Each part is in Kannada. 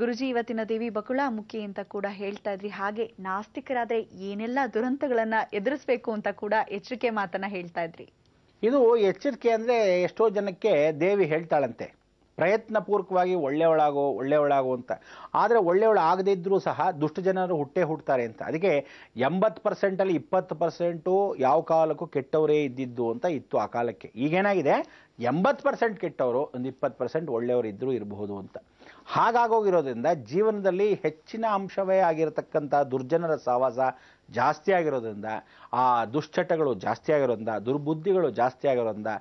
ಗುರುಜಿ ಇವತ್ತಿನ ದೇವಿ ಬಕುಳಾಮುಖಿ ಅಂತ ಕೂಡ ಹೇಳ್ತಾ ಇದ್ರಿ. ಹಾಗೆ ನಾಸ್ತಿಕರಾದ್ರೆ ಏನೆಲ್ಲ ದುರಂತಗಳನ್ನ ಎದುರಿಸಬೇಕು ಅಂತ ಕೂಡ ಎಚ್ಚರಿಕೆ ಮಾತನ್ನ ಹೇಳ್ತಾ ಇದ್ರಿ. ಇದು ಎಚ್ಚರಿಕೆ ಅಂದ್ರೆ ಎಷ್ಟೋ ಜನಕ್ಕೆ ದೇವಿ ಹೇಳ್ತಾಳಂತೆ, ಪ್ರಯತ್ನಪೂರ್ವಕವಾಗಿ ಒಳ್ಳೆಯವಳಾಗು ಅಂತ. ಆದರೆ ಒಳ್ಳೆಯವಳು ಆಗದೇ ಇದ್ರೂ ಸಹ ದುಷ್ಟ ಜನರು ಹುಟ್ತಾರೆ ಅಂತ. ಅದಕ್ಕೆ 80% ಅಲ್ಲಿ 20% ಯಾವ ಕಾಲಕ್ಕೂ ಕೆಟ್ಟವರೇ ಇದ್ದಿದ್ದು ಅಂತ ಇತ್ತು ಆ ಕಾಲಕ್ಕೆ. ಈಗೇನಾಗಿದೆ 80% ಕೆಟ್ಟವರು, ಒಂದು 20% ಒಳ್ಳೆಯವರು ಇದ್ರೂ ಇರಬಹುದು ಅಂತ. ಹಾಗಾಗೋಗಿರೋದ್ರಿಂದ ಜೀವನದಲ್ಲಿ ಹೆಚ್ಚಿನ ಅಂಶವೇ ಆಗಿರತಕ್ಕಂಥ ದುರ್ಜನರ ಸಹವಾಸ ಜಾಸ್ತಿ ಆಗಿರೋದ್ರಿಂದ, ಆ ದುಶ್ಚಟಗಳು ಜಾಸ್ತಿ ಆಗಿರೋದ್ರಿಂದ, ದುರ್ಬುದ್ಧಿಗಳು ಜಾಸ್ತಿ ಆಗಿರೋದ್ರಿಂದ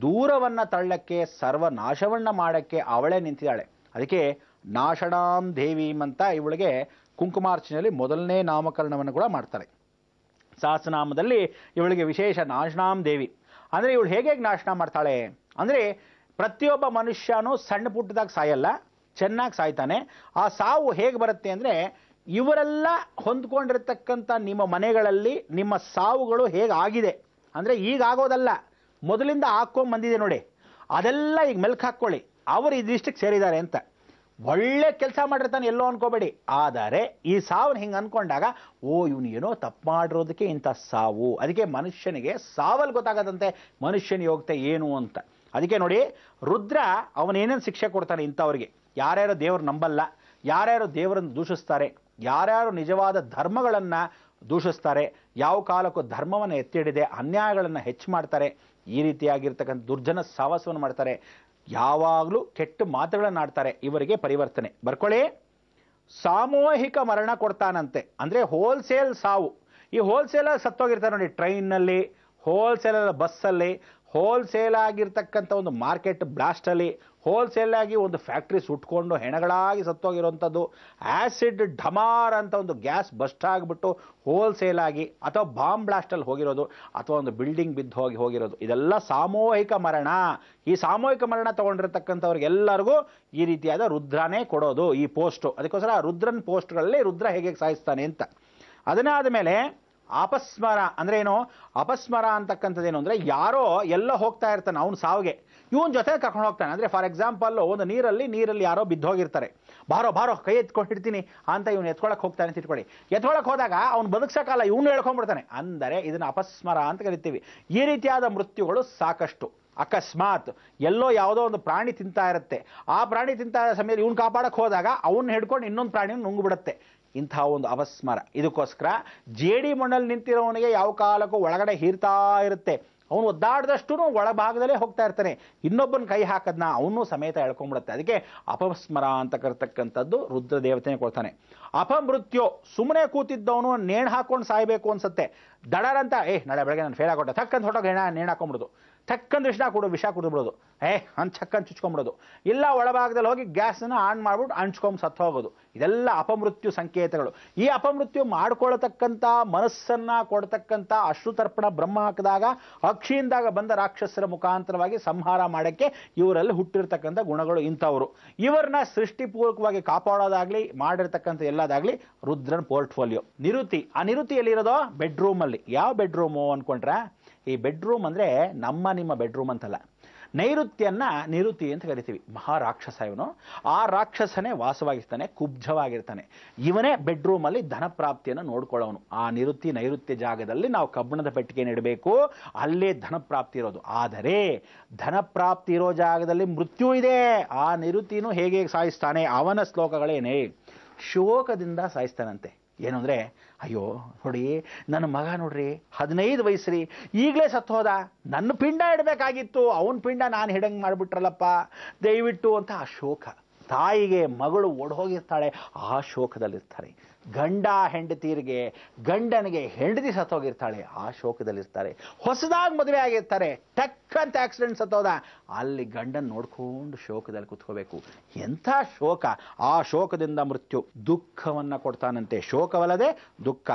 ದೂರವನ್ನು ತಳ್ಳಕ್ಕೆ, ಸರ್ವನಾಶವನ್ನ ಮಾಡಕ್ಕೆ ಅವಳೇ ನಿಂತಿದ್ದಾಳೆ. ಅದಕ್ಕೆ ನಾಶನಾಂ ದೇವೀಂ ಅಂತ ಇವಳಿಗೆ ಕುಂಕುಮಾರ್ಚನೆಯಲ್ಲಿ ಮೊದಲನೇ ನಾಮಕರಣವನ್ನು ಕೂಡ ಮಾಡ್ತಾರೆ. ಸಹಸ್ರನಾಮದಲ್ಲಿ ಇವಳಿಗೆ ವಿಶೇಷ ನಾಶನಾಂ ದೇವಿ. ಅಂದರೆ ಇವಳು ಹೇಗೆ ನಾಶನ ಮಾಡ್ತಾಳೆ ಅಂದರೆ, ಪ್ರತಿಯೊಬ್ಬ ಮನುಷ್ಯನೂ ಸಣ್ಣ ಪುಟ್ಟದಾಗ ಸಾಯಲ್ಲ, ಚೆನ್ನಾಗಿ ಸಾಯ್ತಾನೆ. ಆ ಸಾವು ಹೇಗೆ ಬರುತ್ತೆ ಅಂದರೆ, ಇವರೆಲ್ಲ ಹೊಂದ್ಕೊಂಡಿರ್ತಕ್ಕಂಥ ನಿಮ್ಮ ಮನೆಗಳಲ್ಲಿ ನಿಮ್ಮ ಸಾವುಗಳು ಹೇಗಾಗಿದೆ ಅಂದರೆ, ಈಗ ಆಗೋದಲ್ಲ, ಮೊದಲಿಂದ ಹಾಕ್ಕೊಂಡ್ ಬಂದಿದೆ ನೋಡಿ, ಅದೆಲ್ಲ ಈಗ ಮೆಲ್ಕ್ ಹಾಕ್ಕೊಳ್ಳಿ, ಅವರು ಇದಿಷ್ಟಕ್ಕೆ ಸೇರಿದ್ದಾರೆ ಅಂತ. ಒಳ್ಳೆ ಕೆಲಸ ಮಾಡಿರ್ತಾನೆ ಎಲ್ಲೋ ಅನ್ಕೋಬೇಡಿ, ಆದರೆ ಈ ಸಾವನ್ನ ಹಿಂಗೆ ಅನ್ಕೊಂಡಾಗ ಇವನು ಏನೋ ತಪ್ಪು ಮಾಡಿರೋದಕ್ಕೆ ಇಂಥ ಸಾವು. ಅದಕ್ಕೆ ಮನುಷ್ಯನಿಗೆ ಸಾವಲ್ಲಿ ಗೊತ್ತಾಗದಂತೆ ಮನುಷ್ಯನ ಯೋಗ್ಯತೆ ಏನು ಅಂತ. ಅದಕ್ಕೆ ನೋಡಿ, ರುದ್ರ ಅವನೇನೇನು ಶಿಕ್ಷೆ ಕೊಡ್ತಾನೆ ಇಂಥವ್ರಿಗೆ. ಯಾರ್ಯಾರು ದೇವರು ನಂಬಲ್ಲ, ಯಾರ್ಯಾರು ದೇವರನ್ನು ದೂಷಿಸ್ತಾರೆ, ಯಾರ್ಯಾರು ನಿಜವಾದ ಧರ್ಮಗಳನ್ನು ದೂಷಿಸ್ತಾರೆ, ಯಾವ ಕಾಲಕ್ಕೂ ಧರ್ಮವನ್ನು ಎತ್ತಿಡಿದೆ ಅನ್ಯಾಯಗಳನ್ನು ಹೆಚ್ಚು ಮಾಡ್ತಾರೆ, ಈ ರೀತಿಯಾಗಿರ್ತಕ್ಕಂಥ ದುರ್ಜನ ಸಾಹಸವನ್ನು ಮಾಡ್ತಾರೆ, ಯಾವಾಗಲೂ ಕೆಟ್ಟ ಮಾತುಗಳನ್ನು ಆಡ್ತಾರೆ, ಇವರಿಗೆ ಪರಿವರ್ತನೆ ಬರ್ಕೊಳ್ಳಿ. ಸಾಮೂಹಿಕ ಮರಣ ಕೊಡ್ತಾನಂತೆ, ಅಂದರೆ ಹೋಲ್ಸೇಲ್ ಸಾವು. ಈ ಹೋಲ್ಸೇಲ್ ಸತ್ತೋಗಿರ್ತಾರೆ ನೋಡಿ, ಟ್ರೈನ್ನಲ್ಲಿ, ಹೋಲ್ಸೇಲ್ ಬಸ್ಸಲ್ಲಿ, ಹೋಲ್ಸೇಲ್ ಆಗಿರ್ತಕ್ಕಂಥ ಒಂದು ಮಾರ್ಕೆಟ್ ಬ್ಲಾಸ್ಟಲ್ಲಿ, ಹೋಲ್ಸೇಲ್ ಆಗಿ ಒಂದು ಫ್ಯಾಕ್ಟ್ರಿ ಸುಟ್ಕೊಂಡು ಹೆಣಗಳಾಗಿ ಸತ್ತೋಗಿರೋಂಥದ್ದು, ಆ್ಯಸಿಡ್ ಢಮಾರ್ ಅಂತ ಒಂದು ಗ್ಯಾಸ್ ಬಸ್ಟ್ ಆಗಿಬಿಟ್ಟು ಹೋಲ್ಸೇಲ್ ಆಗಿ, ಅಥವಾ ಬಾಂಬ್ ಬ್ಲಾಸ್ಟಲ್ಲಿ ಹೋಗಿರೋದು, ಅಥವಾ ಒಂದು ಬಿಲ್ಡಿಂಗ್ ಬಿದ್ದು ಹೋಗಿರೋದು, ಇದೆಲ್ಲ ಸಾಮೂಹಿಕ ಮರಣ. ಈ ಸಾಮೂಹಿಕ ಮರಣ ತಗೊಂಡಿರ್ತಕ್ಕಂಥವ್ರಿಗೆಲ್ಲರಿಗೂ ಈ ರೀತಿಯಾದ ರುದ್ರನೇ ಕೊಡೋದು ಈ ಪೋಸ್ಟು. ಅದಕ್ಕೋಸ್ಕರ ರುದ್ರನ್ ಪೋಸ್ಟ್ಗಳಲ್ಲಿ ರುದ್ರ ಹೇಗೆ ಸಾಯಿಸ್ತಾನೆ ಅಂತ. ಅದನ್ನಾದ ಮೇಲೆ ಅಪಸ್ಮರ ಅಂದ್ರೆ ಏನು? ಅಪಸ್ಮರ ಅಂತಕ್ಕಂಥದ್ದೇನು ಅಂದರೆ, ಯಾರೋ ಎಲ್ಲ ಹೋಗ್ತಾ ಇರ್ತಾನೆ ಅವನು ಸಾವಿಗೆ, ಇವನ್ ಜೊತೆ ಕರ್ಕೊಂಡು ಹೋಗ್ತಾನೆ. ಅಂದರೆ ಫಾರ್ ಎಕ್ಸಾಂಪಲ್, ಒಂದು ನೀರಲ್ಲಿ ಯಾರೋ ಬಿದ್ದೋಗಿರ್ತಾರೆ, ಬಾರೋ ಕೈ ಎತ್ಕೊಂಡಿರ್ತೀನಿ ಅಂತ ಇವನು ಎತ್ಕೊಳಕ್ಕೆ ಹೋಗ್ತಾನೆ ಅಂತ ಇಟ್ಕೊಳ್ಳಿ. ಎತ್ಕೊಳಕ್ಕೆ ಹೋದಾಗ ಅವ್ನು ಬದುಕ್ಸಕ್ಕಲ್ಲ, ಇವನು ಹೇಳ್ಕೊಂಡ್ಬಿಡ್ತಾನೆ. ಅಂದರೆ ಇದನ್ನು ಅಪಸ್ಮರ ಅಂತ ಕರಿತೀವಿ. ಈ ರೀತಿಯಾದ ಮೃತ್ಯುಗಳು ಸಾಕಷ್ಟು. ಅಕಸ್ಮಾತ್ ಎಲ್ಲೋ ಯಾವುದೋ ಒಂದು ಪ್ರಾಣಿ ತಿಂತಾ ಇರುತ್ತೆ, ಆ ಪ್ರಾಣಿ ತಿಂತಾ ಇರೋ ಸಮಯದಲ್ಲಿ ಇವನು ಕಾಪಾಡಕ್ಕೆ ಹೋದಾಗ ಅವನ್ನ ಹಿಡ್ಕೊಂಡು ಇನ್ನೊಂದು ಪ್ರಾಣಿಯನ್ನು ನುಂಗ್ಬಿಡುತ್ತೆ. ಇಂಥ ಒಂದು ಅಪಸ್ಮರ. ಇದಕ್ಕೋಸ್ಕರ ಜೇಡಿ ಮಣ್ಣಲ್ಲಿ ನಿಂತಿರೋವನಿಗೆ ಯಾವ ಕಾಲಕ್ಕೂ ಒಳಗಡೆ ಹೀರ್ತಾ ಇರುತ್ತೆ, ಅವನು ಒದ್ದಾಡದಷ್ಟು ಒಳಭಾಗದಲ್ಲೇ ಹೋಗ್ತಾ ಇರ್ತಾನೆ, ಇನ್ನೊಬ್ಬನ ಕೈ ಹಾಕದ್ನ ಅವನು ಸಮೇತ ಎಳ್ಕೊಂಡ್ಬಿಡುತ್ತೆ. ಅದಕ್ಕೆ ಅಪಸ್ಮರ ಅಂತ ಕರ್ತಕ್ಕಂಥದ್ದು ರುದ್ರ ದೇವತೆನೇ ಕೊಡ್ತಾನೆ. ಅಪಮೃತ್ಯು, ಸುಮ್ಮನೆ ಕೂತಿದ್ದವನು ನೇಣು ಹಾಕೊಂಡು ಸಾಯ್ಬೇಕು ಅನ್ಸುತ್ತೆ, ದಡರಂತ ನಾಳೆ ಬೆಳಗ್ಗೆ ನಾನು ಫೇಲ್ ಆಗೋಟ ತಕ್ಕಂತ ಹೊಟ್ಟೋಗಿ ನೇಣು ಹಾಕೊಂಡ್ಬಿಡೋದು, ತಕ್ಕಂತ ವಿಷ ಕುಡಿದ್ಬಿಡೋದು, ಚಕ್ಕಂತ ಚುಚ್ಕೊಂಡ್ಬಿಡೋದು, ಇಲ್ಲ ಒಳಭಾಗದಲ್ಲಿ ಹೋಗಿ ಗ್ಯಾಸನ್ನು ಆನ್ ಮಾಡ್ಬಿಟ್ಟು ಅಂಚ್ಕೊಂಡ್ ಸತ್ತು ಹೋಗೋದು. ಇದೆಲ್ಲ ಅಪಮೃತ್ಯು ಸಂಕೇತಗಳು. ಈ ಅಪಮೃತ್ಯು ಮಾಡ್ಕೊಳ್ತಕ್ಕಂಥ ಮನಸ್ಸನ್ನ ಕೊಡ್ತಕ್ಕಂಥ ಅಶ್ರುತರ್ಪಣ ಬ್ರಹ್ಮ ಹಾಕಿದಾಗ ಅಕ್ಷಿಯಿಂದಾಗ ಬಂದ ರಾಕ್ಷಸರ ಮುಖಾಂತರವಾಗಿ ಸಂಹಾರ ಮಾಡಕ್ಕೆ ಇವರಲ್ಲಿ ಹುಟ್ಟಿರ್ತಕ್ಕಂಥ ಗುಣಗಳು ಇಂಥವರು. ಇವರನ್ನ ಸೃಷ್ಟಿಪೂರ್ವಕವಾಗಿ ಕಾಪಾಡೋದಾಗ್ಲಿ ಮಾಡಿರ್ತಕ್ಕಂಥ ಎಲ್ಲದಾಗ್ಲಿ ರುದ್ರನ್ ಪೋರ್ಟ್ಫೋಲಿಯೋ. ನಿರುತಿ, ಆ ನಿರುತಿ ಎಲ್ಲಿರೋದೋ ಬೆಡ್ರೂಮ್ ಅಲ್ಲಿ. ಯಾವ ಬೆಡ್ರೂಮು ಅನ್ಕೊಂಡ್ರ? ಈ ಬೆಡ್ರೂಮ್ ಅಂದ್ರೆ ನಿಮ್ಮ ಬೆಡ್ರೂಮ್ ಅಂತಲ್ಲ, ನೈಋತ್ಯನ್ನ ನಿರುತಿ ಅಂತ ಕರಿತೀವಿ. ಮಹಾರಾಕ್ಷಸ ಇವನು. ಆ ರಾಕ್ಷಸನೇ ವಾಸವಾಗಿರ್ತಾನೆ, ಕುಬ್ಜವಾಗಿರ್ತಾನೆ. ಇವನೇ ಬೆಡ್ರೂಮ್ ಅಲ್ಲಿ ಧನ ಪ್ರಾಪ್ತಿಯನ್ನು ನೋಡ್ಕೊಳ್ಳೋನು. ಆ ನೈಋತ್ಯ ಜಾಗದಲ್ಲಿ ನಾವು ಕಬ್ಬಣದ ಪೆಟ್ಟಿಗೆ ಇಡಬೇಕು, ಅಲ್ಲೇ ಧನ ಪ್ರಾಪ್ತಿ ಇರೋದು. ಆದರೆ ಧನ ಪ್ರಾಪ್ತಿ ಇರೋ ಜಾಗದಲ್ಲಿ ಮೃತ್ಯು ಇದೆ. ಆ ನಿರುತಿನೂ ಹೇಗೆ ಸಾಯಿಸ್ತಾನೆ? ಅವನ ಶ್ಲೋಕಗಳೇನೇ ಶೋಕದಿಂದ ಸಾಯಿಸ್ತಾನಂತೆ. ಏನು ಅಂದರೆ, ಅಯ್ಯೋ ನೋಡಿ ನನ್ನ ಮಗ ನೋಡ್ರಿ 15 ವಯಸ್ಸ್ರಿ, ಈಗಲೇ ಸತ್ತು ಹೋದ, ನನ್ನ ಪಿಂಡ ಇಡಬೇಕಾಗಿತ್ತು, ಅವನ ಪಿಂಡ ನಾನು ಹಿಡಂಗೆ ಮಾಡಿಬಿಟ್ರಲ್ಲಪ್ಪ ದಯವಿಟ್ಟು ಅಂತ ಆ ಶೋಕ. ತಾಯಿಗೆ ಮಗಳು ಓಡೋಗಿರ್ತಾಳೆ, ಆ ಶೋಕದಲ್ಲಿರ್ತಾರೆ. ಗಂಡ ಹೆಂಡತಿಯರಿಗೆ, ಗಂಡನಿಗೆ ಹೆಂಡತಿ ಸತ್ತೋಗಿರ್ತಾಳೆ, ಆ ಶೋಕದಲ್ಲಿರ್ತಾರೆ. ಹೊಸದಾಗಿ ಮದುವೆ ಆಗಿರ್ತಾರೆ, ಟಕ್ಕಂತ ಆಕ್ಸಿಡೆಂಟ್ ಸತ್ತೋದ, ಅಲ್ಲಿ ಗಂಡನ ನೋಡ್ಕೊಂಡು ಶೋಕದಲ್ಲಿ ಕುತ್ಕೋಬೇಕು. ಎಂಥ ಶೋಕ! ಆ ಶೋಕದಿಂದ ಮೃತ್ಯು. ದುಃಖವನ್ನ ಕೊಡ್ತಾನಂತೆ, ಶೋಕವಲ್ಲದೆ ದುಃಖ.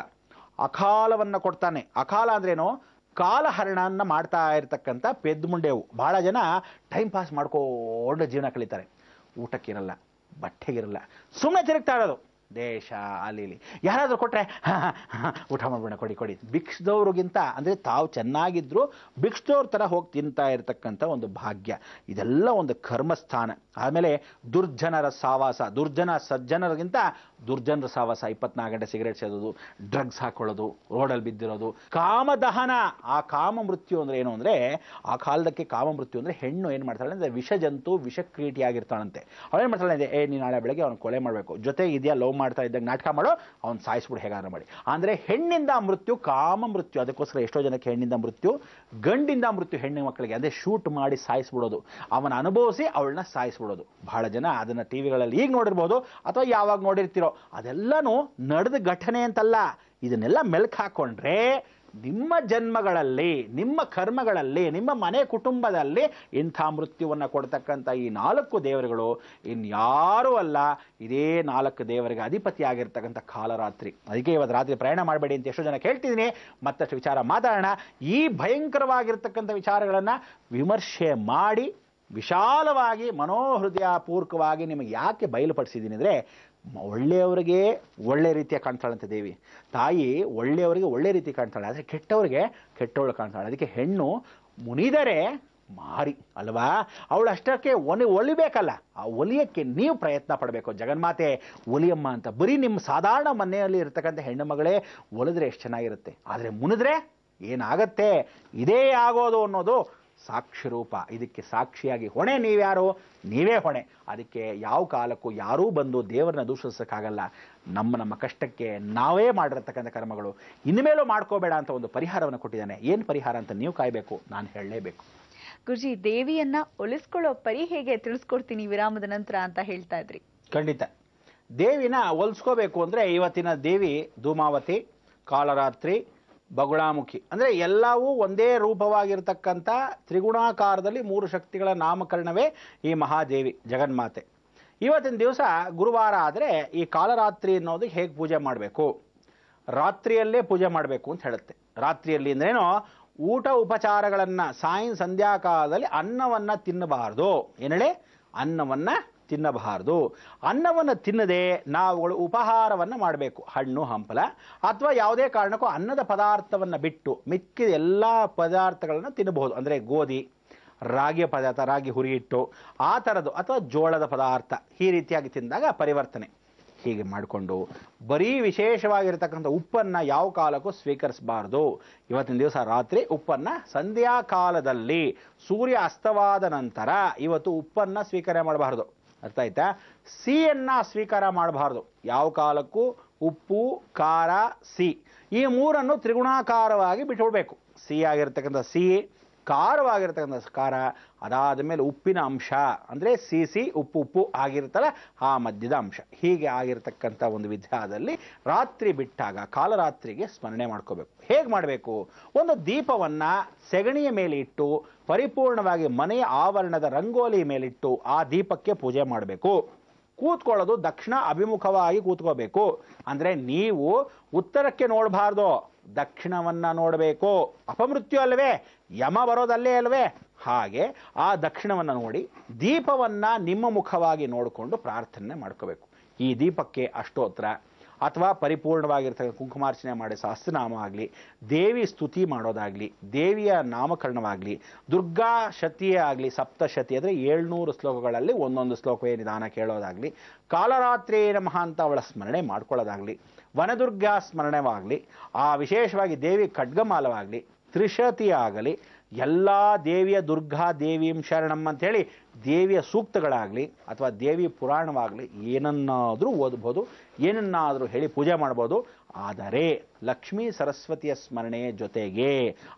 ಅಕಾಲವನ್ನ ಕೊಡ್ತಾನೆ. ಅಕಾಲ ಅಂದ್ರೇನು? ಕಾಲಹರಣನ್ನ ಮಾಡ್ತಾ ಇರ್ತಕ್ಕಂಥ ಪೆದ್ಮುಂಡೆವು. ಬಹಳ ಜನ ಟೈಮ್ ಪಾಸ್ ಮಾಡ್ಕೊಂಡು ಜೀವನ ಕಳೀತಾರೆ. ಊಟಕ್ಕಿರಲ್ಲ, ಬಟ್ಟೆಗಿರಲ್ಲ, ಸುಮ್ಮನೆ ತಿರುಗ್ತಾ ಇರೋದು. ದೇಶ ಅಲ್ಲಿ ಯಾರಾದರೂ ಕೊಟ್ಟರೆ ಊಟ ಮಾಡ್ಬೇಡ ಕೊಡಿ ಕೊಡಿ. ಭಿಕ್ಷದವ್ರಿಗಿಂತ ಅಂದರೆ ತಾವು ಚೆನ್ನಾಗಿದ್ರು ಭಿಕ್ಷದವ್ರ ಥರ ಹೋಗಿ ತಿಂತಾ ಇರತಕ್ಕಂಥ ಒಂದು ಭಾಗ್ಯ, ಇದೆಲ್ಲ ಒಂದು ಕರ್ಮಸ್ಥಾನ. ಆಮೇಲೆ ದುರ್ಜನರ ಸಾವಾಸ, ಸಜ್ಜನರಿಗಿಂತ ದುರ್ಜನರ ಸಾವಾಸ, 24 ಗಂಟೆ ಸಿಗರೇಟ್ ಸೇದೋದು, ಡ್ರಗ್ಸ್ ಹಾಕೊಳ್ಳೋದು, ರೋಡಲ್ಲಿ ಬಿದ್ದಿರೋದು, ಕಾಮದಹನ. ಆ ಕಾಮ ಮೃತ್ಯು ಅಂದರೆ ಏನು ಅಂದರೆ, ಆ ಕಾಲದಕ್ಕೆ ಕಾಮ ಮೃತ್ಯು ಅಂದರೆ ಹೆಣ್ಣು ಏನು ಮಾಡ್ತಾಳೆ ಅಂದರೆ ವಿಷಜಂತು, ವಿಷಕ್ರೀಟಿಯಾಗಿರ್ತಾಳಂತೆ. ಅವಳೇನು ಮಾಡ್ತಾಳೆ ಅಂದರೆ ನೀ ನಾಳೆ ಬೆಳಗ್ಗೆ ಅವ್ನು ಕೊಲೆ ಮಾಡಬೇಕು, ಜೊತೆ ಇದೆಯಾ ಲವ್ ಮಾಡ್ತಾ ಇದ್ದಾಗ ನಾಟಕ ಮಾಡೋ, ಅವ್ನು ಸಾಯಿಸ್ಬಿಡು ಹೇಗಾರ ಮಾಡಿ. ಅಂದರೆ ಹೆಣ್ಣಿಂದ ಮೃತ್ಯು ಕಾಮ ಮೃತ್ಯು. ಅದಕ್ಕೋಸ್ಕರ ಎಷ್ಟೋ ಜನಕ್ಕೆ ಹೆಣ್ಣಿಂದ ಮೃತ್ಯು, ಗಂಡಿಂದ ಮೃತ್ಯು ಹೆಣ್ಣು ಮಕ್ಕಳಿಗೆ. ಅದೇ ಶೂಟ್ ಮಾಡಿ ಸಾಯಿಸ್ಬಿಡೋದು, ಅವನ ಅನುಭವಿಸಿ ಅವಳನ್ನ ಸಾಯಿಸ್ಬಿಡೋದು. ಬಹಳ ಜನ ಅದನ್ನು ಟಿವಿಗಳಲ್ಲಿ ಈಗ ನೋಡಿರ್ಬೋದು ಅಥವಾ ಯಾವಾಗ ನೋಡಿರ್ತೀರೋ. ಅದೆಲ್ಲನೂ ನಡೆದ ಘಟನೆ ಅಂತಲ್ಲ. ಇದನ್ನೆಲ್ಲ ಮೆಲ್ಕು ಹಾಕೊಂಡ್ರೆ ನಿಮ್ಮ ಜನ್ಮಗಳಲ್ಲಿ, ನಿಮ್ಮ ಕರ್ಮಗಳಲ್ಲಿ, ನಿಮ್ಮ ಮನೆ ಕುಟುಂಬದಲ್ಲಿ ಇಂಥ ಮೃತ್ಯುವನ್ನು ಕೊಡ್ತಕ್ಕಂಥ ಈ 4 ದೇವರುಗಳು ಇನ್ಯಾರೂ ಅಲ್ಲ, ಇದೇ 4 ದೇವರಿಗೆ ಅಧಿಪತಿಯಾಗಿರ್ತಕ್ಕಂಥ ಕಾಲರಾತ್ರಿ. ಅದಕ್ಕೆ ಇವತ್ತು ರಾತ್ರಿ ಪ್ರಯಾಣ ಮಾಡಬೇಡಿ ಅಂತ ಎಷ್ಟೋ ಜನ ಕೇಳ್ತಿದ್ದೀನಿ. ಮತ್ತಷ್ಟು ವಿಚಾರ ಮಾತಾಡೋಣ. ಈ ಭಯಂಕರವಾಗಿರ್ತಕ್ಕಂಥ ವಿಚಾರಗಳನ್ನು ವಿಮರ್ಶೆ ಮಾಡಿ ವಿಶಾಲವಾಗಿ ಮನೋಹೃದಯಪೂರ್ವಕವಾಗಿ ನಿಮಗೆ ಯಾಕೆ ಬಯಲುಪಡಿಸಿದ್ದೀನಿ ಅಂದರೆ, ಒಳ್ಳೆಯವರಿಗೆ ಒಳ್ಳೆ ರೀತಿಯ ಕಾಣ್ತಾಳಂತೆ ದೇವಿ ತಾಯಿ. ಒಳ್ಳೆಯವರಿಗೆ ಒಳ್ಳೆ ರೀತಿ ಕಾಣ್ತಾಳೆ, ಆದರೆ ಕೆಟ್ಟವರಿಗೆ ಕೆಟ್ಟವಳು ಕಾಣ್ತಾಳೆ. ಅದಕ್ಕೆ ಹೆಣ್ಣು ಮುನಿದರೆ ಮಾರಿ ಅಲ್ವಾ, ಅವಳು ಅಷ್ಟಕ್ಕೆ ಒಲಿಬೇಕಲ್ಲ, ಆ ಒಲಿಯಕ್ಕೆ ನೀವು ಪ್ರಯತ್ನ ಪಡಬೇಕು. ಜಗನ್ಮಾತೆ ಒಲಿಯಮ್ಮ ಅಂತ ಬರೀ ನಿಮ್ಮ ಸಾಧಾರಣ ಮನೆಯಲ್ಲಿ ಇರ್ತಕ್ಕಂಥ ಹೆಣ್ಣು ಮಗಳೇ ಒಲಿದ್ರೆ ಎಷ್ಟು ಚೆನ್ನಾಗಿರುತ್ತೆ. ಆದರೆ ಮುನಿದ್ರೆ ಏನಾಗತ್ತೆ, ಇದೇ ಆಗೋದು ಅನ್ನೋದು ಸಾಕ್ಷಿ ರೂಪ. ಇದಕ್ಕೆ ಸಾಕ್ಷಿಯಾಗಿ ಹೊಣೆ ನೀವ್ಯಾರು? ನೀವೇ ಹೊಣೆ. ಅದಕ್ಕೆ ಯಾವ ಕಾಲಕ್ಕೂ ಯಾರೂ ಬಂದು ದೇವರನ್ನ ದೂಷಿಸೋಕ್ಕಾಗಲ್ಲ. ನಮ್ಮ ಕಷ್ಟಕ್ಕೆ ನಾವೇ ಮಾಡಿರತಕ್ಕಂಥ ಕರ್ಮಗಳು. ಇನ್ಮೇಲೂ ಮಾಡ್ಕೋಬೇಡ ಅಂತ ಒಂದು ಪರಿಹಾರವನ್ನು ಕೊಟ್ಟಿದ್ದಾನೆ. ಏನು ಪರಿಹಾರ ಅಂತ ನೀವು ಕಾಯಬೇಕು, ನಾನು ಹೇಳಲೇಬೇಕು. ಗುರುಜಿ, ದೇವಿಯನ್ನ ಒಲಿಸ್ಕೊಳ್ಳೋ ಪರಿ ಹೇಗೆ ತಿಳಿಸ್ಕೊಡ್ತೀನಿ ವಿರಾಮದ ನಂತರ ಅಂತ ಹೇಳ್ತಾ ಇದ್ರಿ. ಖಂಡಿತ. ದೇವಿನ ಒಲಿಸ್ಕೋಬೇಕು ಅಂದರೆ ಇವತ್ತಿನ ದೇವಿ ಧೂಮಾವತಿ, ಕಾಲರಾತ್ರಿ, ಬಗುಳಾಮುಖಿ ಅಂದರೆ ಎಲ್ಲವೂ ಒಂದೇ ರೂಪವಾಗಿರ್ತಕ್ಕಂಥ ತ್ರಿಗುಣಾಕಾರದಲ್ಲಿ 3 ಶಕ್ತಿಗಳ ನಾಮಕರಣವೇ ಈ ಮಹಾದೇವಿ ಜಗನ್ಮಾತೆ. ಇವತ್ತಿನ ದಿವಸ ಗುರುವಾರ ಆದರೆ ಈ ಕಾಲರಾತ್ರಿ ಅನ್ನೋದು ಹೇಗೆ ಪೂಜೆ ಮಾಡಬೇಕು, ರಾತ್ರಿಯಲ್ಲೇ ಪೂಜೆ ಮಾಡಬೇಕು ಅಂತ ಹೇಳುತ್ತೆ. ರಾತ್ರಿಯಲ್ಲಿ ಅಂದ್ರೇನೋ ಊಟ ಉಪಚಾರಗಳನ್ನು ಸಂಧ್ಯಾಕಾಲದಲ್ಲಿ ಅನ್ನವನ್ನು ತಿನ್ನಬಾರ್ದು. ಏನೇಳಿ ಅನ್ನವನ್ನು ತಿನ್ನಬಾರದು. ಅನ್ನವನ್ನು ತಿನ್ನದೆ ನಾವುಗಳು ಉಪಹಾರವನ್ನು ಮಾಡಬೇಕು. ಹಣ್ಣು ಹಂಪಲ ಅಥವಾ ಯಾವುದೇ ಕಾರಣಕ್ಕೂ ಅನ್ನದ ಪದಾರ್ಥವನ್ನು ಬಿಟ್ಟು ಮಿಕ್ಕಿದ ಎಲ್ಲ ಪದಾರ್ಥಗಳನ್ನು ತಿನ್ನಬಹುದು. ಅಂದರೆ ಗೋಧಿ, ರಾಗಿಯ ಪದಾರ್ಥ, ರಾಗಿ ಹುರಿ ಹಿಟ್ಟು ಆ ಥರದ್ದು, ಅಥವಾ ಜೋಳದ ಪದಾರ್ಥ, ಈ ರೀತಿಯಾಗಿ ತಿಂದಾಗ ಪರಿವರ್ತನೆ. ಹೀಗೆ ಮಾಡಿಕೊಂಡು ಬರೀ ವಿಶೇಷವಾಗಿರ್ತಕ್ಕಂಥ ಉಪ್ಪನ್ನು ಯಾವ ಕಾಲಕ್ಕೂ ಸ್ವೀಕರಿಸಬಾರ್ದು. ಇವತ್ತಿನ ದಿವಸ ರಾತ್ರಿ ಉಪ್ಪನ್ನು ಸಂಧ್ಯಾಕಾಲದಲ್ಲಿ ಸೂರ್ಯ ಅಸ್ತವಾದ ನಂತರ ಇವತ್ತು ಉಪ್ಪನ್ನು ಸ್ವೀಕಾರ ಮಾಡಬಾರ್ದು. ಅರ್ಥ ಆಯ್ತಾ? ಸಿಹಿಯನ್ನು ಸ್ವೀಕಾರ ಮಾಡಬಾರ್ದು ಯಾವ ಕಾಲಕ್ಕೂ. ಉಪ್ಪು, ಖಾರ, ಸಿಹಿ ಈ 3 ತ್ರಿಗುಣಾಕಾರವಾಗಿ ಬಿಟ್ಬಿಡ್ಬೇಕು. ಸಿಹಿಯಾಗಿರ್ತಕ್ಕಂಥ ಸಿಹಿ, ಖಾರವಾಗಿರ್ತಕ್ಕಂಥ ಖಾರ, ಅದಾದ ಮೇಲೆ ಉಪ್ಪಿನ ಅಂಶ ಅಂದರೆ ಸಿಹಿ ಉಪ್ಪು ಆಗಿರ್ತಲ್ಲ ಆ ಮಧ್ಯದ ಅಂಶ. ಹೀಗೆ ಆಗಿರ್ತಕ್ಕಂಥ ಒಂದು ವಿಧಾನದಲ್ಲಿ ರಾತ್ರಿ ಬಿಟ್ಟಾಗ ಕಾಲರಾತ್ರಿಗೆ ಸ್ಮರಣೆ ಮಾಡ್ಕೋಬೇಕು. ಹೇಗೆ ಮಾಡಬೇಕು? ಒಂದು ದೀಪವನ್ನು ಸೆಗಣಿಯ ಮೇಲೆ ಇಟ್ಟು ಪರಿಪೂರ್ಣವಾಗಿ ಮನೆಯ ಆವರಣದ ರಂಗೋಲಿ ಮೇಲಿಟ್ಟು ಆ ದೀಪಕ್ಕೆ ಪೂಜೆ ಮಾಡಬೇಕು. ಕೂತ್ಕೊಳ್ಳೋದು ದಕ್ಷಿಣ ಅಭಿಮುಖವಾಗಿ ಕೂತ್ಕೋಬೇಕು. ಅಂದರೆ ನೀವು ಉತ್ತರಕ್ಕೆ ನೋಡಬಾರ್ದು, ದಕ್ಷಿಣವನ್ನು ನೋಡಬೇಕು. ಅಪಮೃತ್ಯು ಅಲ್ವೇ, ಯಮ ಬರೋದಲ್ಲೇ ಅಲ್ವೇ, ಹಾಗೆ ಆ ದಕ್ಷಿಣವನ್ನು ನೋಡಿ ದೀಪವನ್ನು ನಿಮ್ಮ ಮುಖವಾಗಿ ನೋಡಿಕೊಂಡು ಪ್ರಾರ್ಥನೆ ಮಾಡ್ಕೋಬೇಕು. ಈ ದೀಪಕ್ಕೆ ಅಷ್ಟೋತ್ರ ಅಥವಾ ಪರಿಪೂರ್ಣವಾಗಿರ್ತಕ್ಕಂಥ ಕುಂಕುಮಾರ್ಚನೆ ಮಾಡಿ ಸಹಸ್ರನಾಮ ಆಗಲಿ, ದೇವಿ ಸ್ತುತಿ ಮಾಡೋದಾಗಲಿ, ದೇವಿಯ ನಾಮಕರಣವಾಗಲಿ, ದುರ್ಗಾ ಶತಿಯೇ ಆಗಲಿ, ಸಪ್ತಶತಿ ಅಂದರೆ 700 ಶ್ಲೋಕಗಳಲ್ಲಿ ಒಂದೊಂದು ಶ್ಲೋಕವೇ ನಿಧಾನ ಕೇಳೋದಾಗಲಿ, ಕಾಲರಾತ್ರಿ ನಮಃ ಅಂತ ಅವಳ ಸ್ಮರಣೆ ಮಾಡ್ಕೊಳ್ಳೋದಾಗಲಿ, ವನದುರ್ಗಾ ಸ್ಮರಣವಾಗಲಿ, ಆ ವಿಶೇಷವಾಗಿ ದೇವಿ ಖಡ್ಗಮಾಲವಾಗಲಿ, ತ್ರಿಶತಿ ಆಗಲಿ, ಎಲ್ಲ ದೇವಿಯ ದುರ್ಗಾ ದೇವಿಂ ಶರಣಂ ಅಂಥೇಳಿ ದೇವಿಯ ಸೂಕ್ತಗಳಾಗಲಿ ಅಥವಾ ದೇವಿ ಪುರಾಣವಾಗಲಿ ಏನನ್ನಾದರೂ ಓದಬಹುದು, ಏನನ್ನಾದರೂ ಹೇಳಿ ಪೂಜೆ ಮಾಡ್ಬೋದು. ಆದರೆ ಲಕ್ಷ್ಮೀ ಸರಸ್ವತಿಯ ಸ್ಮರಣೆ ಜೊತೆಗೆ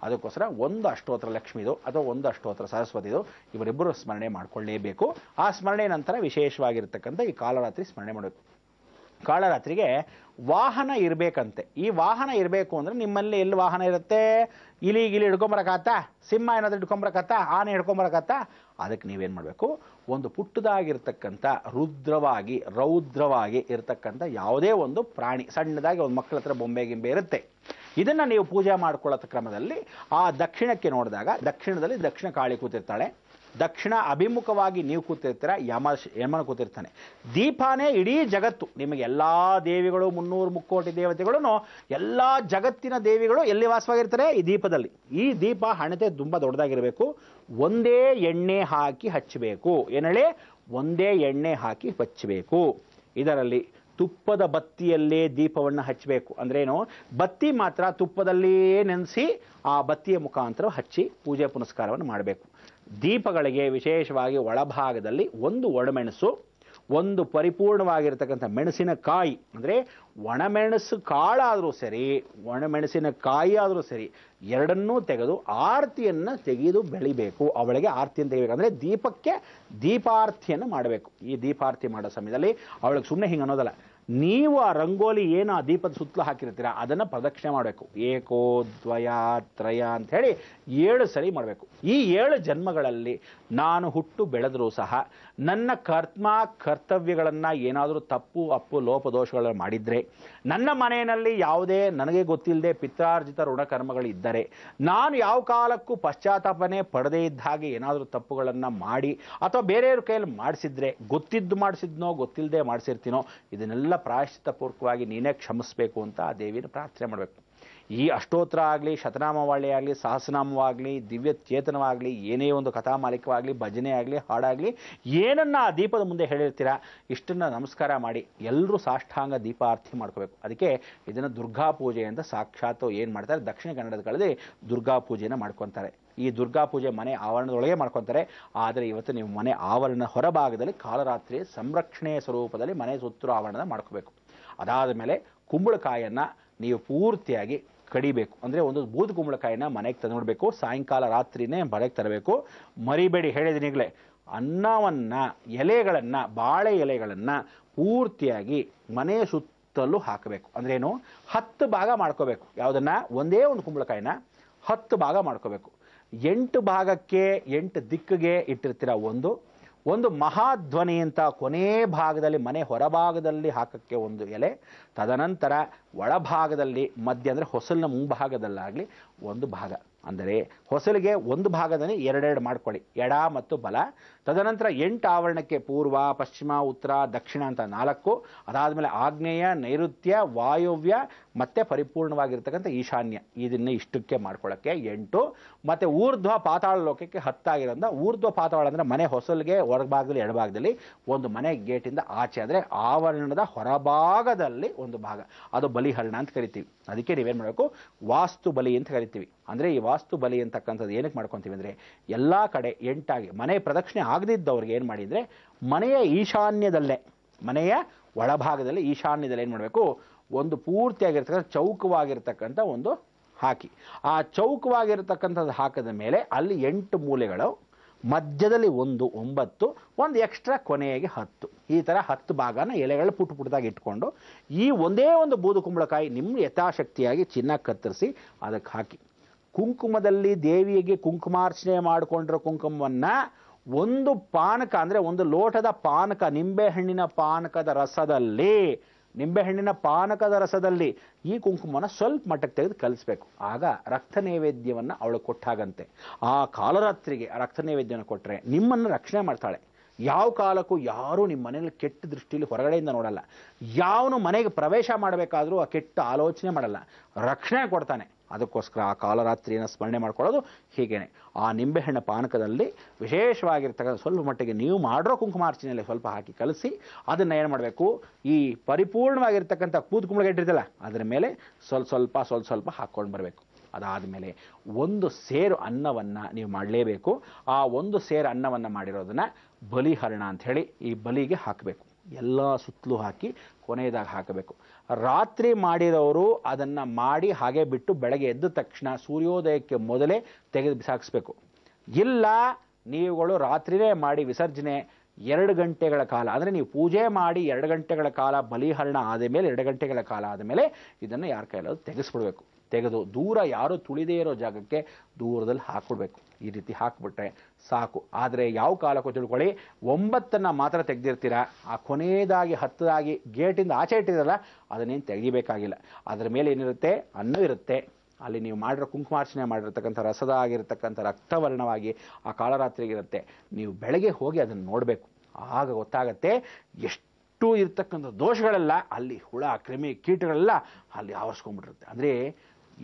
ಅದಕ್ಕೋಸ್ಕರ ಒಂದು ಅಷ್ಟೋತ್ರ ಲಕ್ಷ್ಮೀದು ಅಥವಾ ಒಂದು ಅಷ್ಟೋತ್ರ ಸರಸ್ವತಿದು ಇವರಿಬ್ಬರು ಸ್ಮರಣೆ ಮಾಡಿಕೊಳ್ಳೇಬೇಕು. ಆ ಸ್ಮರಣೆ ನಂತರ ವಿಶೇಷವಾಗಿರ್ತಕ್ಕಂಥ ಈ ಕಾಲರಾತ್ರಿ ಸ್ಮರಣೆ ಮಾಡಬೇಕು. ಕಾಳರಾತ್ರಿಗೆ ವಾಹನ ಇರಬೇಕಂತೆ. ಈ ವಾಹನ ಇರಬೇಕು ಅಂದರೆ ನಿಮ್ಮಲ್ಲಿ ಎಲ್ಲಿ ವಾಹನ ಇರುತ್ತೆ? ಇಲಿ ಹಿಡ್ಕೊಂಬರಕತ್ತ, ಸಿಂಹ ಏನಾದರೂ ಹಿಡ್ಕೊಂಬರಕತ್ತ, ಆನೆ ಹಿಡ್ಕೊಂಬರಕತ್ತ. ಅದಕ್ಕೆ ನೀವೇನು ಮಾಡಬೇಕು? ಒಂದು ಪುಟ್ಟದಾಗಿರ್ತಕ್ಕಂಥ ರೌದ್ರವಾಗಿ ಇರತಕ್ಕಂಥ ಯಾವುದೇ ಒಂದು ಪ್ರಾಣಿ, ಸಣ್ಣದಾಗಿ ಒಂದು ಮಕ್ಕಳ ಹತ್ರ ಬೊಂಬೆ ಗಿಂಬೆ ಇರುತ್ತೆ. ಇದನ್ನು ನೀವು ಪೂಜೆ ಮಾಡ್ಕೊಳ್ಳೋ ಕ್ರಮದಲ್ಲಿ ಆ ದಕ್ಷಿಣಕ್ಕೆ ನೋಡಿದಾಗ ದಕ್ಷಿಣದಲ್ಲಿ ದಕ್ಷಿಣ ಕಾಳಿ ಕೂತಿರ್ತಾಳೆ, ದಕ್ಷಿಣ ಅಭಿಮುಖವಾಗಿ ನೀವು ಕೂತಿರ್ತೀರ, ಯಮನ ಕೂತಿರ್ತಾನೆ. ದೀಪನೇ ಇಡೀ ಜಗತ್ತು. ನಿಮಗೆ ಎಲ್ಲ ದೇವಿಗಳು 300 ಮುಕ್ಕೋಟಿ ದೇವತೆಗಳು, ಎಲ್ಲ ಜಗತ್ತಿನ ದೇವಿಗಳು ಎಲ್ಲಿ ವಾಸವಾಗಿರ್ತಾರೆ? ಈ ದೀಪದಲ್ಲಿ. ಈ ದೀಪ ಹಣತೆ ತುಂಬ ದೊಡ್ಡದಾಗಿರಬೇಕು. ಒಂದೇ ಎಣ್ಣೆ ಹಾಕಿ ಹಚ್ಚಬೇಕು. ಏನೇಳಿ? ಒಂದೇ ಎಣ್ಣೆ ಹಾಕಿ ಹಚ್ಚಬೇಕು. ಇದರಲ್ಲಿ ತುಪ್ಪದ ಬತ್ತಿಯಲ್ಲೇ ದೀಪವನ್ನು ಹಚ್ಚಬೇಕು. ಅಂದ್ರೇನು? ಬತ್ತಿ ಮಾತ್ರ ತುಪ್ಪದಲ್ಲೇ ನೆನೆಸಿ ಆ ಬತ್ತಿಯ ಮುಖಾಂತರ ಹಚ್ಚಿ ಪೂಜೆ ಪುನಸ್ಕಾರವನ್ನು ಮಾಡಬೇಕು. ದೀಪಗಳಿಗೆ ವಿಶೇಷವಾಗಿ ಒಳಭಾಗದಲ್ಲಿ ಒಂದು ಒಣಮೆಣಸು, ಒಂದು ಪರಿಪೂರ್ಣವಾಗಿರ್ತಕ್ಕಂಥ ಮೆಣಸಿನಕಾಯಿ, ಅಂದರೆ ಒಣಮೆಣಸು ಕಾಳಾದರೂ ಸರಿ, ಒಣಮೆಣಸಿನ ಕಾಯಿ ಆದರೂ ಸರಿ, ಎರಡನ್ನೂ ತೆಗೆದು ಆರತಿಯನ್ನು ತೆಗೆದು ಬೆಳಿಬೇಕು. ಅವಳಿಗೆ ಆರತಿಯನ್ನು ತೆಗಿಬೇಕು. ಅಂದರೆ ದೀಪಕ್ಕೆ ದೀಪಾರ್ತಿಯನ್ನು ಮಾಡಬೇಕು. ಈ ದೀಪಾರ್ತಿ ಮಾಡೋ ಸಮಯದಲ್ಲಿ ಅವಳಿಗೆ ಸುಮ್ಮನೆ ಹಿಂಗೆ ಅನ್ನೋದಲ್ಲ, ನೀವು ಆ ರಂಗೋಲಿ ಏನು ಆ ದೀಪದ ಸುತ್ತಲೂ ಹಾಕಿರ್ತೀರ ಅದನ್ನು ಪ್ರದಕ್ಷಿಣೆ ಮಾಡಬೇಕು. ಏಕೋ ದ್ವಯ ತ್ರಯ ಅಂಥೇಳಿ 7 ಸರಿ ಮಾಡಬೇಕು. ಈ 7 ಜನ್ಮಗಳಲ್ಲಿ ನಾನು ಹುಟ್ಟು ಬೆಳೆದರೂ ಸಹ ನನ್ನ ಕರ್ತವ್ಯಗಳನ್ನು ಏನಾದರೂ ತಪ್ಪು ಅಪ್ಪು ಲೋಪದೋಷಗಳನ್ನು ಮಾಡಿದರೆ, ನನ್ನ ಮನೆಯಲ್ಲಿ ಯಾವುದೇ ನನಗೆ ಗೊತ್ತಿಲ್ಲದೆ ಪಿತ್ರಾರ್ಜಿತ ಋಣಕರ್ಮಗಳು ಇದ್ದರೆ, ನಾನು ಯಾವ ಕಾಲಕ್ಕೂ ಪಶ್ಚಾತ್ತಾಪನೆ ಪಡದೇ ಇದ್ದ ಹಾಗೆ ಏನಾದರೂ ತಪ್ಪುಗಳನ್ನು ಮಾಡಿ ಅಥವಾ ಬೇರೆಯವ್ರ ಕೈಯಲ್ಲಿ ಮಾಡಿಸಿದ್ರೆ, ಗೊತ್ತಿದ್ದು ಮಾಡಿಸಿದ್ನೋ ಗೊತ್ತಿಲ್ಲದೆ ಮಾಡಿಸಿರ್ತೀನೋ, ಇದನ್ನೆಲ್ಲ ಪ್ರಾಯಶ್ಚಿತ್ತ ಪೂರ್ವಕವಾಗಿ ನೀನೇ ಕ್ಷಮಿಸಬೇಕು ಅಂತ ಆ ದೇವಿನ ಪ್ರಾರ್ಥನೆ ಮಾಡಬೇಕು. ಈ ಅಷ್ಟೋತ್ರ ಆಗಲಿ, ಶತನಾಮವಾಳಿ ಆಗಲಿ, ಸಹಸ್ರನಾಮವಾಗಲಿ, ದಿವ್ಯ ಚೇತನವಾಗಲಿ, ಏನೇ ಒಂದು ಕಥಾಮಾಲಿಕವಾಗಲಿ, ಭಜನೆ ಆಗಲಿ, ಹಾಡಾಗಲಿ, ಏನನ್ನ ಆ ದೀಪದ ಮುಂದೆ ಹೇಳಿರ್ತೀರ ಇಷ್ಟನ್ನು ನಮಸ್ಕಾರ ಮಾಡಿ ಎಲ್ಲರೂ ಸಾಷ್ಟಾಂಗ ದೀಪಾರ್ಥಿ ಮಾಡ್ಕೋಬೇಕು. ಅದಕ್ಕೆ ಇದನ್ನು ದುರ್ಗಾ ಪೂಜೆ ಅಂತ ಸಾಕ್ಷಾತ್ ಏನು ಮಾಡ್ತಾರೆ, ದಕ್ಷಿಣ ಕನ್ನಡದ ಕಳೆದು ದುರ್ಗಾ ಪೂಜೆನ ಮಾಡ್ಕೊತಾರೆ. ಈ ದುರ್ಗಾ ಪೂಜೆ ಮನೆ ಆವರಣದೊಳಗೆ ಮಾಡ್ಕೊತಾರೆ. ಆದರೆ ಇವತ್ತು ನೀವು ಮನೆ ಆವರಣ ಹೊರಭಾಗದಲ್ಲಿ ಕಾಲರಾತ್ರಿ ಸಂರಕ್ಷಣೆಯ ಸ್ವರೂಪದಲ್ಲಿ ಮನೆ ಸುತ್ತಲೂ ಆವರಣದ ಮಾಡ್ಕೋಬೇಕು. ಅದಾದ ಮೇಲೆ ಕುಂಬಳಕಾಯನ್ನು ನೀವು ಪೂರ್ತಿಯಾಗಿ ಕಡಿಬೇಕು. ಅಂದರೆ ಒಂದು ಬೂದು ಕುಂಬಳಕಾಯಿನ ಮನೆಗೆ ತಂದುಬಿಡಬೇಕು. ಸಾಯಂಕಾಲ ರಾತ್ರಿನೇ ಮನೆಗೆ ತರಬೇಕು. ಮರಿಬೇಡಿ, ಹೇಳಿದಿನಿಗಲೇ ಅನ್ನವನ್ನು, ಎಲೆಗಳನ್ನು, ಬಾಳೆ ಎಲೆಗಳನ್ನು ಪೂರ್ತಿಯಾಗಿ ಮನೆಯ ಸುತ್ತಲೂ ಹಾಕಬೇಕು. ಅಂದ್ರೇನು? 10 ಭಾಗ ಮಾಡ್ಕೋಬೇಕು. ಯಾವುದನ್ನು? ಒಂದೇ ಒಂದು ಕುಂಬಳಕಾಯಿನ 10 ಭಾಗ ಮಾಡ್ಕೋಬೇಕು. 8 ಭಾಗಕ್ಕೆ 8 ದಿಕ್ಕಿಗೆ ಇಟ್ಟಿರ್ತೀರ. ಒಂದು ಮಹಾಧ್ವನಿ ಅಂತ ಕೊನೆ ಭಾಗದಲ್ಲಿ ಮನೆ ಹೊರಭಾಗದಲ್ಲಿ ಹಾಕಕ್ಕೆ ಒಂದು ಎಲೆ, ತದನಂತರ ಒಳಭಾಗದಲ್ಲಿ ಮಧ್ಯ ಅಂದರೆ ಹೊಸಲಿನ ಮುಂಭಾಗದಲ್ಲಾಗಲಿ ಒಂದು ಭಾಗ. ಅಂದರೆ ಹೊಸಲಿಗೆ ಒಂದು ಭಾಗದಲ್ಲಿ 2 ಮಾಡ್ಕೊಳ್ಳಿ, ಎಡ ಮತ್ತು ಬಲ. ತದನಂತರ 8 ಆವರಣಕ್ಕೆ ಪೂರ್ವ, ಪಶ್ಚಿಮ, ಉತ್ತರ, ದಕ್ಷಿಣ ಅಂತ 4. ಅದಾದಮೇಲೆ ಆಗ್ನೇಯ, ನೈಋತ್ಯ, ವಾಯುವ್ಯ ಮತ್ತು ಪರಿಪೂರ್ಣವಾಗಿರ್ತಕ್ಕಂಥ ಈಶಾನ್ಯ. ಇದನ್ನೇ ಇಷ್ಟಕ್ಕೆ ಮಾಡ್ಕೊಳ್ಳೋಕ್ಕೆ 8. ಮತ್ತು ಊರ್ಧ್ವ ಪಾತಾಳ ಲೋಕಕ್ಕೆ 10 ಆಗಿರೋದ್ರಿಂದ, ಊರ್ಧ್ವ ಪಾತಾಳ ಅಂದರೆ ಮನೆ ಹೊಸಲಿಗೆ ಹೊರಭಾಗದಲ್ಲಿ ಎಡಭಾಗದಲ್ಲಿ ಒಂದು, ಮನೆ ಗೇಟಿಂದ ಆಚೆ ಅಂದರೆ ಆವರಣದ ಹೊರಭಾಗದಲ್ಲಿ ಒಂದು ಭಾಗ. ಅದು ಬಲಿಹರಣ ಅಂತ ಕರಿತೀವಿ. ಅದಕ್ಕೆ ನೀವೇನು ಮಾಡಬೇಕು? ವಾಸ್ತು ಬಲಿ ಅಂತ ಕರಿತೀವಿ. ಅಂದರೆ ಈ ವಾಸ್ತು ಬಲಿ ಅಂತಕ್ಕಂಥದ್ದು ಏನಕ್ಕೆ ಮಾಡ್ಕೊತೀವಿ ಅಂದರೆ, ಎಲ್ಲ ಕಡೆ 8 ಆಗಿ ಮನೆ ಪ್ರದಕ್ಷಿಣೆ ಆಗದಿದ್ದವ್ರಿಗೆ ಏನು ಮಾಡಿದರೆ, ಮನೆಯ ಈಶಾನ್ಯದಲ್ಲೇ, ಮನೆಯ ಒಳಭಾಗದಲ್ಲಿ ಈಶಾನ್ಯದಲ್ಲಿ ಏನು ಮಾಡಬೇಕು? ಒಂದು ಪೂರ್ತಿಯಾಗಿರ್ತಕ್ಕಂಥ ಚೌಕವಾಗಿರ್ತಕ್ಕಂಥ ಒಂದು ಹಾಕಿ. ಆ ಚೌಕವಾಗಿರ್ತಕ್ಕಂಥದ್ದು ಹಾಕಿದ ಮೇಲೆ ಅಲ್ಲಿ 8 ಮೂಲೆಗಳು, ಮಧ್ಯದಲ್ಲಿ 1 9, ಒಂದು ಎಕ್ಸ್ಟ್ರಾ ಕೊನೆಗೆ 10. ಈ ಥರ 10 ಭಾಗನ ಎಲೆಗಳು ಪುಟ್ಟದಾಗಿ ಇಟ್ಕೊಂಡು ಈ ಒಂದೇ ಒಂದು ಬೂದು ಕುಂಬಳಕಾಯಿ ನಿಮ್ಮ ಯಥಾಶಕ್ತಿಯಾಗಿ ಚಿನ್ನ ಕತ್ತರಿಸಿ ಅದಕ್ಕೆ ಹಾಕಿ. ಕುಂಕುಮದಲ್ಲಿ ದೇವಿಗೆ ಕುಂಕುಮಾರ್ಚನೆ ಮಾಡಿಕೊಂಡಿರೋ ಕುಂಕುಮವನ್ನು ಒಂದು ಪಾನಕ ಅಂದರೆ ಒಂದು ಲೋಟದ ಪಾನಕ, ನಿಂಬೆಹಣ್ಣಿನ ಪಾನಕದ ರಸದಲ್ಲಿ ಈ ಕುಂಕುಮನ ಸ್ವಲ್ಪ ಮಟ್ಟಕ್ಕೆ ತೆಗೆದು ಕಲಿಸ್ಬೇಕು. ಆಗ ರಕ್ತ ನೈವೇದ್ಯವನ್ನು ಅವಳು ಕೊಟ್ಟಾಗಂತೆ. ಆ ಕಾಲರಾತ್ರಿಗೆ ರಕ್ತ ನೈವೇದ್ಯವನ್ನು ಕೊಟ್ಟರೆ ನಿಮ್ಮನ್ನು ರಕ್ಷಣೆ ಮಾಡ್ತಾಳೆ. ಯಾವ ಕಾಲಕ್ಕೂ ಯಾರೂ ನಿಮ್ಮ ಮನೆಯಲ್ಲಿ ಕೆಟ್ಟ ದೃಷ್ಟಿಯಲ್ಲಿ ಹೊರಗಡೆಯಿಂದ ನೋಡಲ್ಲ. ಯಾವನು ಮನೆಗೆ ಪ್ರವೇಶ ಮಾಡಬೇಕಾದ್ರೂ ಆ ಕೆಟ್ಟ ಆಲೋಚನೆ ಮಾಡಲ್ಲ, ರಕ್ಷಣೆ ಕೊಡ್ತಾನೆ. ಅದಕ್ಕೋಸ್ಕರ ಆ ಕಾಲರಾತ್ರಿಯನ್ನು ಸ್ಮರಣೆ ಮಾಡ್ಕೊಳ್ಳೋದು ಹೀಗೇನೆ. ಆ ನಿಂಬೆಹಣ್ಣು ಪಾನಕದಲ್ಲಿ ವಿಶೇಷವಾಗಿರ್ತಕ್ಕಂಥ ಸ್ವಲ್ಪ ಮಟ್ಟಿಗೆ ನೀವು ಮಾಡಿರೋ ಕುಂಕುಮಾರ್ಚನೆಯಲ್ಲಿ ಸ್ವಲ್ಪ ಹಾಕಿ ಕಲಸಿ ಅದನ್ನು ಏನು ಮಾಡಬೇಕು? ಈ ಪರಿಪೂರ್ಣವಾಗಿರ್ತಕ್ಕಂಥ ಕೂದು ಕುಂಬಳಕಾಯಿ ಇಟ್ಟಿರ್ತಲ್ಲ ಅದರ ಮೇಲೆ ಸ್ವಲ್ಪ ಹಾಕ್ಕೊಂಡು ಬರಬೇಕು. ಅದಾದಮೇಲೆ 1 ಸೇರು ಅನ್ನವನ್ನು ನೀವು ಮಾಡಲೇಬೇಕು. ಆ 1 ಸೇರು ಅನ್ನವನ್ನು ಮಾಡಿರೋದನ್ನು ಬಲಿಹರಣ ಅಂಥೇಳಿ ಈ ಬಲಿಗೆ ಹಾಕಬೇಕು. ಎಲ್ಲ ಸುತ್ತಲೂ ಹಾಕಿ ಕೊನೆಯದಾಗಿ ಹಾಕಬೇಕು. ರಾತ್ರಿ ಮಾಡಿರೋರು ಅದನ್ನು ಮಾಡಿ ಹಾಗೆ ಬಿಟ್ಟು ಬೆಳಗ್ಗೆ ಎದ್ದ ತಕ್ಷಣ ಸೂರ್ಯೋದಯಕ್ಕೆ ಮೊದಲೇ ತೆಗೆದು ಬಿಸಾಕಿಸ್ಬೇಕು. ಇಲ್ಲ ನೀವುಗಳು ರಾತ್ರಿನೇ ಮಾಡಿ ವಿಸರ್ಜನೆ 2 ಗಂಟೆಗಳ ಕಾಲ, ಅಂದರೆ ನೀವು ಪೂಜೆ ಮಾಡಿ 2 ಗಂಟೆಗಳ ಕಾಲ, ಬಲಿಹರಣ ಆದಮೇಲೆ 2 ಗಂಟೆಗಳ ಕಾಲ ಆದಮೇಲೆ ಇದನ್ನು ಯಾರ ಕೈಲಾದ್ರು ತೆಗೆಸ್ಬಿಡ್ಬೇಕು. ತೆಗೆದು ದೂರ ಯಾರು ತುಳಿದೇ ಇರೋ ಜಾಗಕ್ಕೆ ದೂರದಲ್ಲಿ ಹಾಕ್ಬಿಡ್ಬೇಕು. ಈ ರೀತಿ ಹಾಕ್ಬಿಟ್ರೆ ಸಾಕು. ಆದರೆ ಯಾವ ಕಾಲಕ್ಕೂ ತಿಳ್ಕೊಳ್ಳಿ, 9 ಮಾತ್ರ ತೆಗೆದಿರ್ತೀರ, ಆ ಕೊನೆಯದಾಗಿ 10 ಗೇಟಿಂದ ಆಚೆ ಇಟ್ಟಿರಲ್ಲ ಅದನ್ನೇನು ತೆಗಿಬೇಕಾಗಿಲ್ಲ. ಅದರ ಮೇಲೆ ಏನಿರುತ್ತೆ? ಅನ್ನ ಇರುತ್ತೆ, ಅಲ್ಲಿ ನೀವು ಮಾಡಿರೋ ಕುಂಕುಮಾರ್ಚನೆ ಮಾಡಿರ್ತಕ್ಕಂಥ ರಸದ ಆಗಿರ್ತಕ್ಕಂಥ ರಕ್ತವರ್ಣವಾಗಿ ಆ ಕಾಳರಾತ್ರಿಗಿರುತ್ತೆ. ನೀವು ಬೆಳಗ್ಗೆ ಹೋಗಿ ಅದನ್ನು ನೋಡಬೇಕು. ಆಗ ಗೊತ್ತಾಗತ್ತೆ ಎಷ್ಟು ಇರ್ತಕ್ಕಂಥ ದೋಷಗಳೆಲ್ಲ ಅಲ್ಲಿ ಹುಳ ಕ್ರಿಮಿ ಕೀಟಗಳೆಲ್ಲ ಅಲ್ಲಿ ಆವರಿಸ್ಕೊಂಡ್ಬಿಟ್ಟಿರುತ್ತೆ. ಅಂದರೆ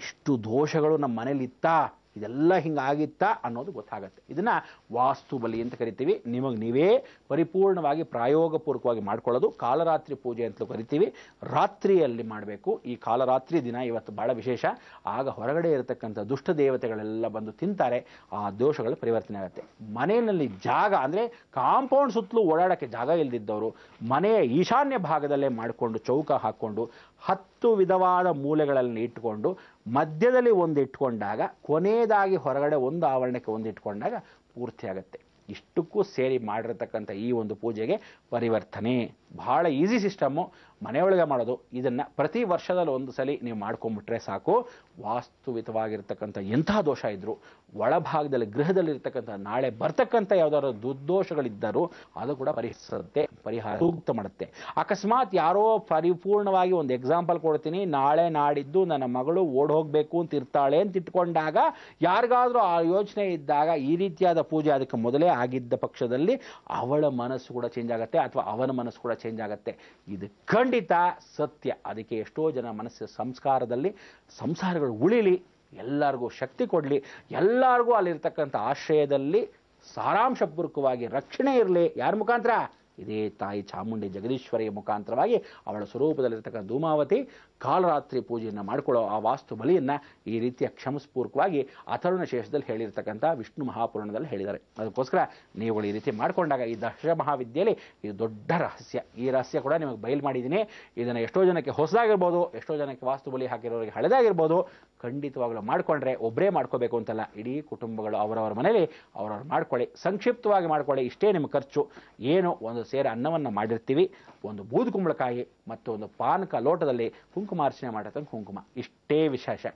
ಇಷ್ಟು ದೋಷಗಳು ನಮ್ಮ ಮನೇಲಿ ಇತ್ತಾ, ಇದೆಲ್ಲ ಹಿಂಗಾಗಿತ್ತಾ ಅನ್ನೋದು ಗೊತ್ತಾಗತ್ತೆ. ಇದನ್ನು ವಾಸ್ತು ಬಲಿ ಅಂತ ಕರಿತೀವಿ. ನಿಮಗೆ ನೀವೇ ಪರಿಪೂರ್ಣವಾಗಿ ಪ್ರಾಯೋಗಪೂರ್ವಕವಾಗಿ ಮಾಡ್ಕೊಳ್ಳೋದು ಕಾಲರಾತ್ರಿ ಪೂಜೆ ಅಂತಲೂ ಕರಿತೀವಿ. ರಾತ್ರಿಯಲ್ಲಿ ಮಾಡಬೇಕು. ಈ ಕಾಲರಾತ್ರಿ ದಿನ ಇವತ್ತು ಭಾಳ ವಿಶೇಷ. ಆಗ ಹೊರಗಡೆ ಇರತಕ್ಕಂಥ ದುಷ್ಟ ದೇವತೆಗಳೆಲ್ಲ ಬಂದು ತಿಂತಾರೆ, ಆ ದೋಷಗಳು ಪರಿವರ್ತನೆ ಆಗುತ್ತೆ. ಮನೆಯಲ್ಲಿ ಜಾಗ ಅಂದರೆ ಕಾಂಪೌಂಡ್ ಸುತ್ತಲೂ ಓಡಾಡೋಕ್ಕೆ ಜಾಗ ಇಲ್ಲದಿದ್ದವರು ಮನೆಯ ಈಶಾನ್ಯ ಭಾಗದಲ್ಲೇ ಮಾಡಿಕೊಂಡು ಚೌಕ ಹಾಕ್ಕೊಂಡು 10 ವಿಧವಾದ ಮೂಲೆಗಳಲ್ಲಿ ಇಟ್ಟುಕೊಂಡು ಮಧ್ಯದಲ್ಲಿ ಒಂದು ಇಟ್ಕೊಂಡಾಗ ಕೊನೆಯದಾಗಿ ಹೊರಗಡೆ ಒಂದು ಆವರಣಕ್ಕೆ ಒಂದು ಇಟ್ಕೊಂಡಾಗ ಪೂರ್ತಿ ಆಗುತ್ತೆ. ಇಷ್ಟಕ್ಕೂ ಸೇರಿ ಮಾಡಿರತಕ್ಕಂಥ ಈ ಒಂದು ಪೂಜೆಗೆ ಪರಿವರ್ತನೆ ಬಹಳ ಈಸಿ ಸಿಸ್ಟಮ್ಮು. ಮನೆಯೊಳಗೆ ಮಾಡೋದು. ಇದನ್ನು ಪ್ರತಿ ವರ್ಷದಲ್ಲಿ ಒಂದು ಸಲ ನೀವು ಮಾಡ್ಕೊಂಬಿಟ್ರೆ ಸಾಕು. ವಾಸ್ತುವಿತವಾಗಿರ್ತಕ್ಕಂಥ ಎಂತಹ ದೋಷ ಇದ್ದರೂ ಒಳಭಾಗದಲ್ಲಿ ಗೃಹದಲ್ಲಿರ್ತಕ್ಕಂಥ ನಾಳೆ ಬರ್ತಕ್ಕಂಥ ಯಾವುದಾದ್ರು ದುರ್ದೋಷಗಳಿದ್ದರೂ ಅದು ಕೂಡ ಪರಿಹರಿಸುತ್ತೆ, ಪರಿಹಾರ ಸೂಕ್ತ ಮಾಡುತ್ತೆ. ಅಕಸ್ಮಾತ್ ಯಾರೋ ಪರಿಪೂರ್ಣವಾಗಿ ಒಂದು ಎಕ್ಸಾಂಪಲ್ ಕೊಡ್ತೀನಿ, ನಾಳೆ ನಾಡಿದ್ದು ನನ್ನ ಮಗಳು ಓಡ್ ಹೋಗಬೇಕು ಅಂತ ಇರ್ತಾಳೆ ಅಂತ ಇಟ್ಕೊಂಡಾಗ ಯಾರಿಗಾದ್ರೂ ಆ ಯೋಚನೆ ಇದ್ದಾಗ ಈ ರೀತಿಯಾದ ಪೂಜೆ ಅದಕ್ಕೆ ಮೊದಲೇ ಆಗಿದ್ದ ಪಕ್ಷದಲ್ಲಿ ಅವಳ ಮನಸ್ಸು ಕೂಡ ಚೇಂಜ್ ಆಗುತ್ತೆ ಅಥವಾ ಅವನ ಮನಸ್ಸು ಕೂಡ ಚೇಂಜ್ ಆಗುತ್ತೆ. ಇದು ಖಂಡಿತ ಸತ್ಯ. ಅದಕ್ಕೆ ಎಷ್ಟೋ ಜನ ಮನಸ್ಸು ಸಂಸ್ಕಾರದಲ್ಲಿ ಸಂಸಾರಗಳು ಉಳಿಲಿ, ಎಲ್ಲರಿಗೂ ಶಕ್ತಿ ಕೊಡಲಿ, ಎಲ್ಲರಿಗೂ ಅಲ್ಲಿರ್ತಕ್ಕಂಥ ಆಶ್ರಯದಲ್ಲಿ ಸಾರಾಂಶಪೂರ್ವಕವಾಗಿ ರಕ್ಷಣೆ ಇರಲಿ. ಯಾರ ಮುಖಾಂತರ? ಇದೇ ತಾಯಿ ಚಾಮುಂಡಿ ಜಗದೀಶ್ವರಿಯ ಮುಖಾಂತರವಾಗಿ ಅವಳ ಸ್ವರೂಪದಲ್ಲಿರ್ತಕ್ಕಂಥ ಧೂಮಾವತಿ ಕಾಲರಾತ್ರಿ ಪೂಜೆಯನ್ನು ಮಾಡಿಕೊಳ್ಳೋ ಆ ವಾಸ್ತು ಬಲಿಯನ್ನು ಈ ರೀತಿಯ ಕ್ಷಮಸ್ಪೂರ್ವಕವಾಗಿ ಅಥರ್ವಣ ಶೇಷದಲ್ಲಿ ಹೇಳಿರ್ತಕ್ಕಂಥ ವಿಷ್ಣು ಮಹಾಪುರಾಣದಲ್ಲಿ ಹೇಳಿದ್ದಾರೆ. ಅದಕ್ಕೋಸ್ಕರ ನೀವುಗಳು ಈ ರೀತಿ ಮಾಡಿಕೊಂಡಾಗ ಈ ದಶ ಮಹಾವಿದ್ಯೆಯಲ್ಲಿ ಇದು ದೊಡ್ಡ ರಹಸ್ಯ. ಈ ರಹಸ್ಯ ಕೂಡ ನಿಮಗೆ ಬಯಲು ಮಾಡಿದ್ದೀನಿ. ಇದನ್ನು ಎಷ್ಟೋ ಜನಕ್ಕೆ ಹೊಸದಾಗಿರ್ಬೋದು, ಎಷ್ಟೋ ಜನಕ್ಕೆ ವಾಸ್ತು ಬಲಿ ಹಾಕಿರೋರಿಗೆ ಹಳೆದಾಗಿರ್ಬೋದು. ಖಂಡಿತವಾಗಲೂ ಮಾಡಿಕೊಂಡ್ರೆ ಒಬ್ಬರೇ ಮಾಡ್ಕೋಬೇಕು ಅಂತಲ್ಲ, ಇಡೀ ಕುಟುಂಬಗಳು ಅವರವರ ಮನೇಲಿ ಅವರವ್ರು ಮಾಡ್ಕೊಳ್ಳಿ. ಸಂಕ್ಷಿಪ್ತವಾಗಿ ಮಾಡ್ಕೊಳ್ಳಿ. ಇಷ್ಟೇ ನಿಮ್ಮ ಖರ್ಚು. ಏನು ಒಂದು ಸೇರೆ ಅನ್ನವನ್ನು ಮಾಡಿರ್ತೀವಿ, ಒಂದು ಬೂದು ಕುಂಬಳಕಾಯಿ ಮತ್ತು ಒಂದು ಪಾನಕ ಲೋಟದಲ್ಲಿ ಕುಂಕುಮಾರ್ಚನೆ ಮಾಡತಕ್ಕ ಕುಂಕುಮ, ಇಷ್ಟೇ ವಿಶೇಷ.